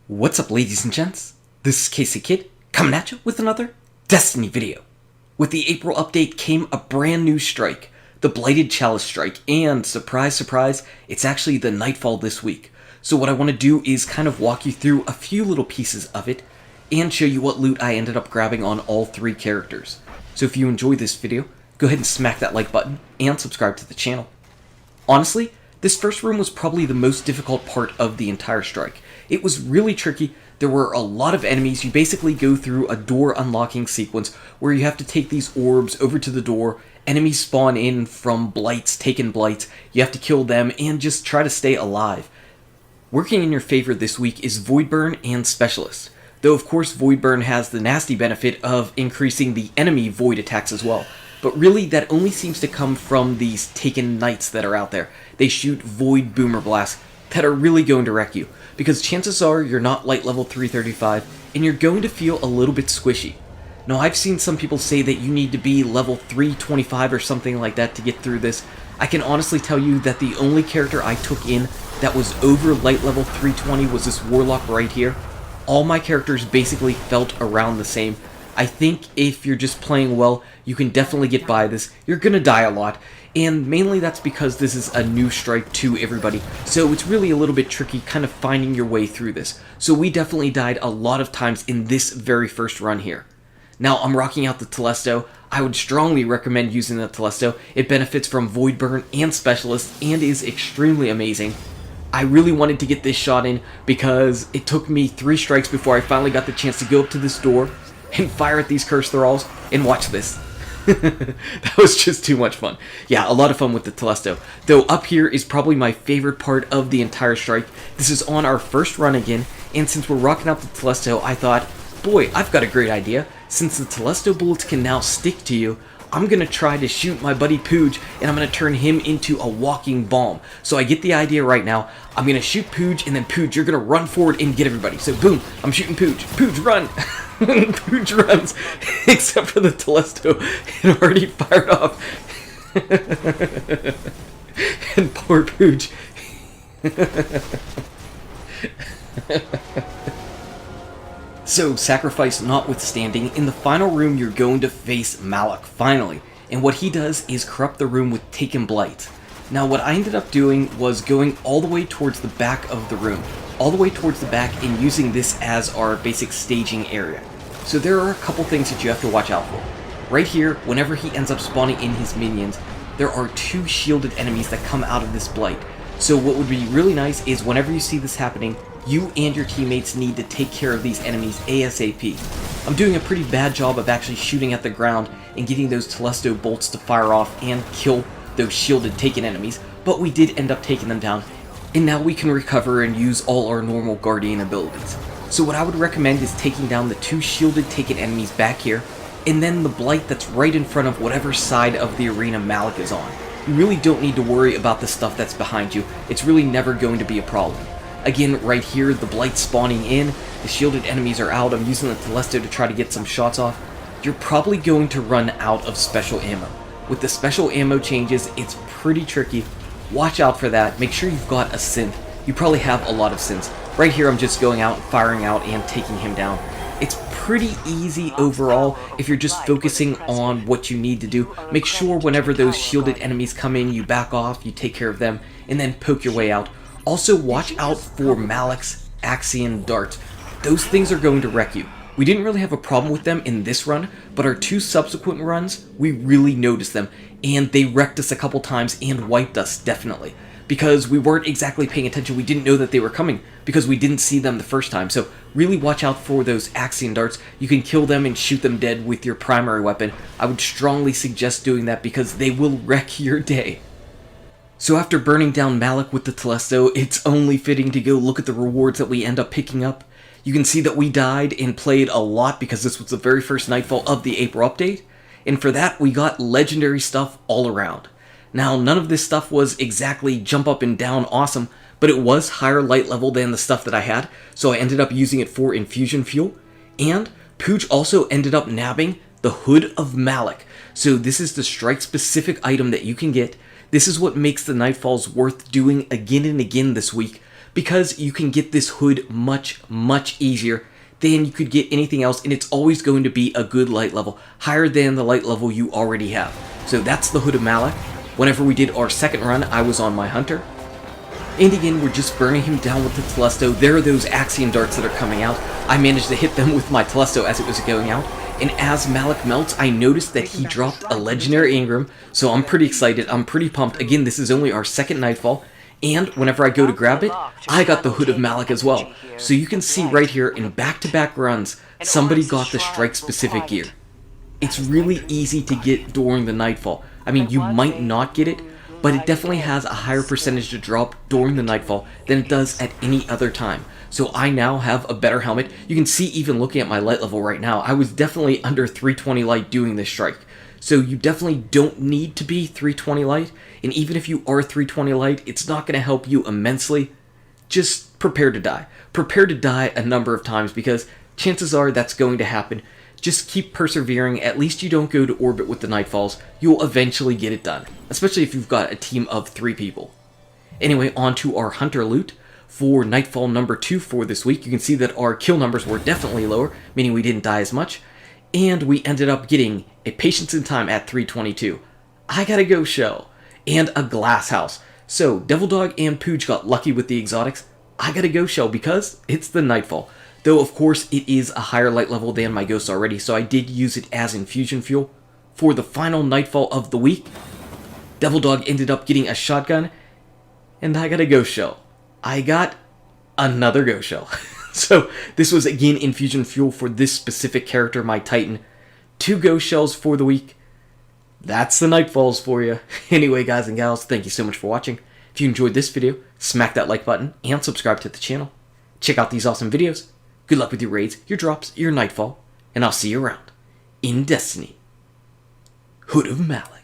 What's up, ladies and gents? This is Casey Kid, coming at you with another Destiny video. With the April update came a brand new strike, the Blighted Chalice strike, and surprise, surprise, it's actually the Nightfall this week. So what I want to do is kind of walk you through a few little pieces of it, and show you what loot I ended up grabbing on all three characters. So if you enjoyed this video, go ahead and smack that like button, and subscribe to the channel. Honestly, this first room was probably the most difficult part of the entire strike. It was really tricky. There were a lot of enemies. You basically go through a door unlocking sequence where you have to take these orbs over to the door. Enemies spawn in from blights, taken blights. You have to kill them and just try to stay alive. Working in your favor this week is Voidburn and Specialist. Though of course Voidburn has the nasty benefit of increasing the enemy void attacks as well. But really that only seems to come from these taken knights that are out there. They shoot void boomer blasts that are really going to wreck you, because chances are you're not light level 335 and you're going to feel a little bit squishy. Now I've seen some people say that you need to be level 325 or something like that to get through this. I can honestly tell you that the only character I took in that was over light level 320 was this warlock right here. All my characters basically felt around the same. I think if you're just playing well, you can definitely get by this. You're gonna die a lot, and mainly that's because this is a new strike to everybody, so it's really a little bit tricky kind of finding your way through this. So we definitely died a lot of times in this very first run here. Now I'm rocking out the Telesto. I would strongly recommend using the Telesto. It benefits from Voidburn and Specialist and is extremely amazing. I really wanted to get this shot in because it took me 3 strikes before I finally got the chance to go up to this door and fire at these cursed thralls, and watch this. That was just too much fun. Yeah, a lot of fun with the Telesto. Though up here is probably my favorite part of the entire strike. This is on our first run again, and since we're rocking out the Telesto, I thought, boy, I've got a great idea. Since the Telesto bullets can now stick to you, I'm going to try to shoot my buddy Pooj, and I'm going to turn him into a walking bomb. So I get the idea right now. I'm going to shoot Pooj, and then Pooj, you're going to run forward and get everybody. So boom, I'm shooting Pooj. Pooj, run! Pooj runs, except for the Telesto. It already fired off. And poor Pooj. So, sacrifice notwithstanding, in the final room you're going to face Malok, finally. And what he does is corrupt the room with Taken Blight. Now what I ended up doing was going all the way towards the back of the room. All the way towards the back and using this as our basic staging area. So there are a couple things that you have to watch out for. Right here, whenever he ends up spawning in his minions, there are 2 shielded enemies that come out of this blight. So what would be really nice is whenever you see this happening, you and your teammates need to take care of these enemies ASAP. I'm doing a pretty bad job of actually shooting at the ground and getting those Telesto bolts to fire off and kill those shielded taken enemies, but we did end up taking them down, and now we can recover and use all our normal Guardian abilities. So what I would recommend is taking down the 2 shielded taken enemies back here, and then the blight that's right in front of whatever side of the arena Malok is on. You really don't need to worry about the stuff that's behind you. It's really never going to be a problem. Again, right here, the blight spawning in, the shielded enemies are out. I'm using the Telesto to try to get some shots off. You're probably going to run out of special ammo. With the special ammo changes, it's pretty tricky. Watch out for that. Make sure you've got a synth. You probably have a lot of synths. Right here, I'm just going out, firing out, and taking him down. It's pretty easy overall if you're just focusing on what you need to do. Make sure whenever those shielded enemies come in, you back off, you take care of them, and then poke your way out. Also, watch out for Malok's Axion darts. Those things are going to wreck you. We didn't really have a problem with them in this run, but our 2 subsequent runs, we really noticed them, and they wrecked us a couple times and wiped us, definitely. Because we weren't exactly paying attention, we didn't know that they were coming, because we didn't see them the first time. So really watch out for those Axion darts. You can kill them and shoot them dead with your primary weapon. I would strongly suggest doing that because they will wreck your day. So after burning down Malok with the Telesto, it's only fitting to go look at the rewards that we end up picking up. You can see that we died and played a lot because this was the very first Nightfall of the April update, and for that we got legendary stuff all around. Now none of this stuff was exactly jump up and down awesome, but it was higher light level than the stuff that I had, so I ended up using it for infusion fuel, and Pooj also ended up nabbing the Hood of Malok. So this is the strike specific item that you can get. This is what makes the Nightfalls worth doing again and again this week, because you can get this hood much, much easier than you could get anything else, and it's always going to be a good light level, higher than the light level you already have. So that's the Hood of Malok. Whenever we did our second run, I was on my Hunter. And again, we're just burning him down with the Telesto. There are those Axiom darts that are coming out. I managed to hit them with my Telesto as it was going out. And as Malok melts, I noticed that he dropped a legendary Ingram, so I'm pretty excited, I'm pretty pumped. Again, this is only our second Nightfall, and whenever I go to grab it, I got the Hood of Malok as well. So you can see right here, in back-to-back runs, somebody got the strike-specific gear. It's really easy to get during the Nightfall. I mean, you might not get it, but it definitely has a higher percentage to drop during the Nightfall than it does at any other time. So I now have a better helmet. You can see, even looking at my light level right now, I was definitely under 320 light doing this strike. So you definitely don't need to be 320 light, and even if you are 320 light, it's not going to help you immensely. Just prepare to die. Prepare to die a number of times, because chances are that's going to happen. Just keep persevering. At least you don't go to orbit with the Nightfalls. You'll eventually get it done, especially if you've got a team of 3 people. Anyway, on to our Hunter loot. For Nightfall number 2 for this week, you can see that our kill numbers were definitely lower, meaning we didn't die as much, and we ended up getting a Patience in Time at 322. I got a ghost shell, and a glass house. So, Devil Dog and Pooch got lucky with the exotics. I got a ghost shell because it's the Nightfall. Though, of course, it is a higher light level than my ghost already, so I did use it as infusion fuel. For the final Nightfall of the week, Devil Dog ended up getting a shotgun, and I got a ghost shell. I got another ghost shell. So this was again infusion fuel for this specific character, my Titan. 2 ghost shells for the week. That's the Nightfalls for you. Anyway, guys and gals, thank you so much for watching. If you enjoyed this video, smack that like button and subscribe to the channel. Check out these awesome videos. Good luck with your raids, your drops, your Nightfall, and I'll see you around in Destiny. Hood of Malok.